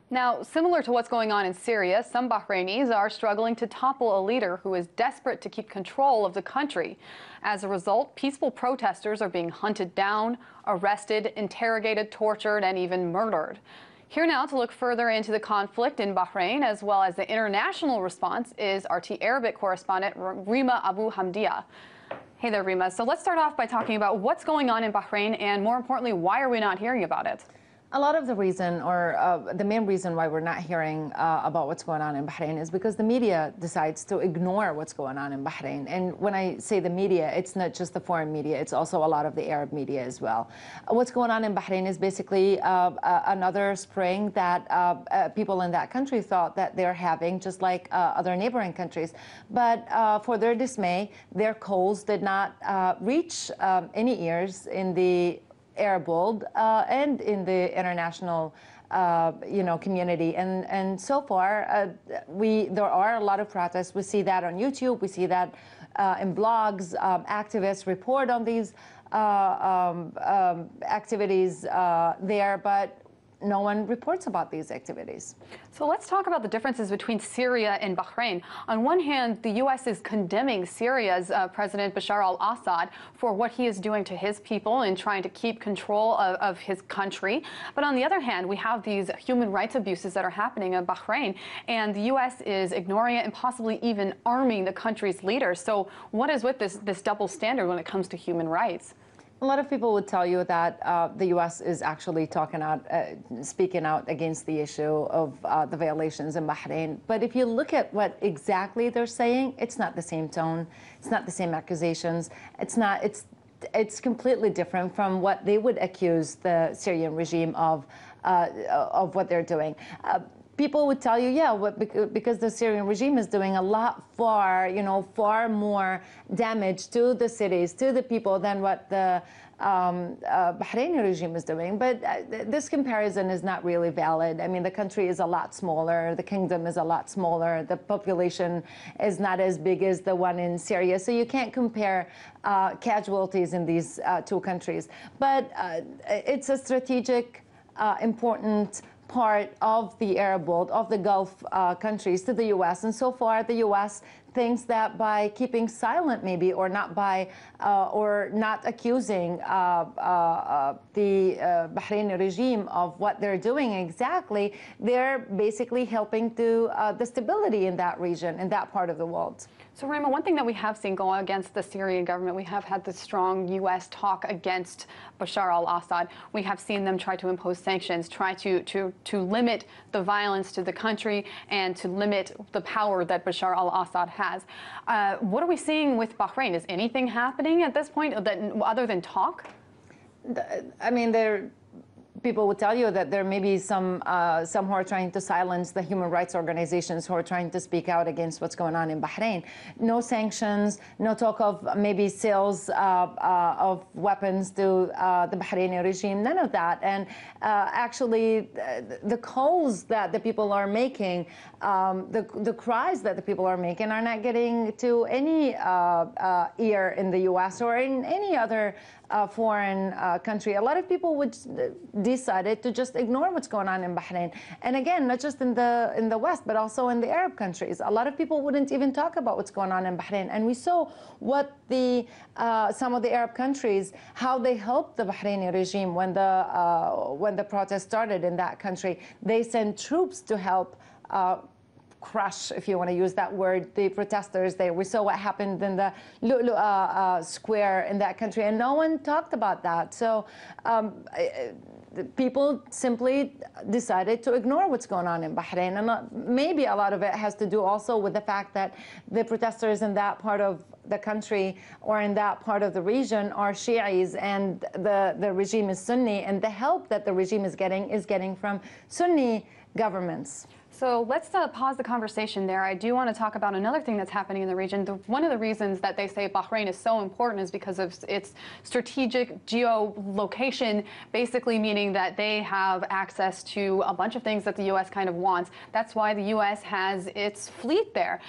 Now, similar to what's going on in Syria, some Bahrainis are struggling to topple a leader who is desperate to keep control of the country. As a result, peaceful protesters are being hunted down, arrested, interrogated, tortured, and even murdered. Here now to look further into the conflict in Bahrain, as well as the international response, is RT Arabic correspondent Rima Abu Hamdia. Hey there, Rima. So let's start off by talking about what's going on in Bahrain, and more importantly, why are we not hearing about it? A lot of the reason, or the main reason why we're not hearing about what's going on in Bahrain is because the media decides to ignore what's going on in Bahrain. And when I say the media, it's not just the foreign media, it's also a lot of the Arab media as well. What's going on in Bahrain is basically another spring that people in that country thought that they're having, just like other neighboring countries. But for their dismay, their calls did not reach any ears in the Arab world and in the international community, and so far there are a lot of protests. We see that on YouTube, we see that in blogs. Activists report on these activities there, but no one reports about these activities. So let's talk about the differences between Syria and Bahrain. On one hand, the U.S. is condemning Syria's President Bashar al-Assad for what he is doing to his people and trying to keep control of his country. But on the other hand, we have these human rights abuses that are happening in Bahrain, and the U.S. is ignoring it and possibly even arming the country's leaders. So what is with this double standard when it comes to human rights? A lot of people would tell you that the U.S. is actually speaking out against the issue of the violations in Bahrain. But if you look at what exactly they're saying, it's not the same tone. It's not the same accusations. It's completely different from what they would accuse the Syrian regime of what they're doing. People would tell you, yeah, because the Syrian regime is doing a lot far more damage to the cities, to the people than what the Bahraini regime is doing. But this comparison is not really valid. I mean, the country is a lot smaller. The kingdom is a lot smaller. The population is not as big as the one in Syria. So you can't compare casualties in these two countries. But it's a strategic, important part of the Arab world, of the Gulf countries, to the U.S. And so far, the U.S. thinks that by keeping silent, maybe, or not accusing the Bahraini regime of what they're doing exactly, they're basically helping to the stability in that region, in that part of the world. So, Rima, one thing that we have seen go against the Syrian government, we have had the strong U.S. talk against Bashar al-Assad. We have seen them try to impose sanctions, try to limit the violence to the country and to limit the power that Bashar al-Assad has. What are we seeing with Bahrain? Is anything happening at this point other than talk? I mean, people would tell you that there may be some who are trying to silence the human rights organizations who are trying to speak out against what's going on in Bahrain. No sanctions, no talk of maybe sales of weapons to the Bahraini regime, none of that. And actually, the calls that the people are making, the cries that the people are making are not getting to any ear in the U.S. or in any other foreign country. A lot of people would decided to just ignore what's going on in Bahrain. And again, not just in the West, but also in the Arab countries. A lot of people wouldn't even talk about what's going on in Bahrain. And we saw what some of the Arab countries, how they helped the Bahraini regime when the protest started in that country. They sent troops to help crush, if you want to use that word, the protesters there. We saw what happened in the Lu'lu' square in that country, and no one talked about that. So people simply decided to ignore what's going on in Bahrain. And maybe a lot of it has to do also with the fact that the protesters in that part of the country or in that part of the region are Shi'is, and the regime is Sunni, and the help that the regime is getting from Sunni governments. So let's pause the conversation there. I do want to talk about another thing that's happening in the region. One of the reasons that they say Bahrain is so important is because of its strategic geolocation, basically meaning that they have access to a bunch of things that the U.S. kind of wants. That's why the U.S. has its fleet there.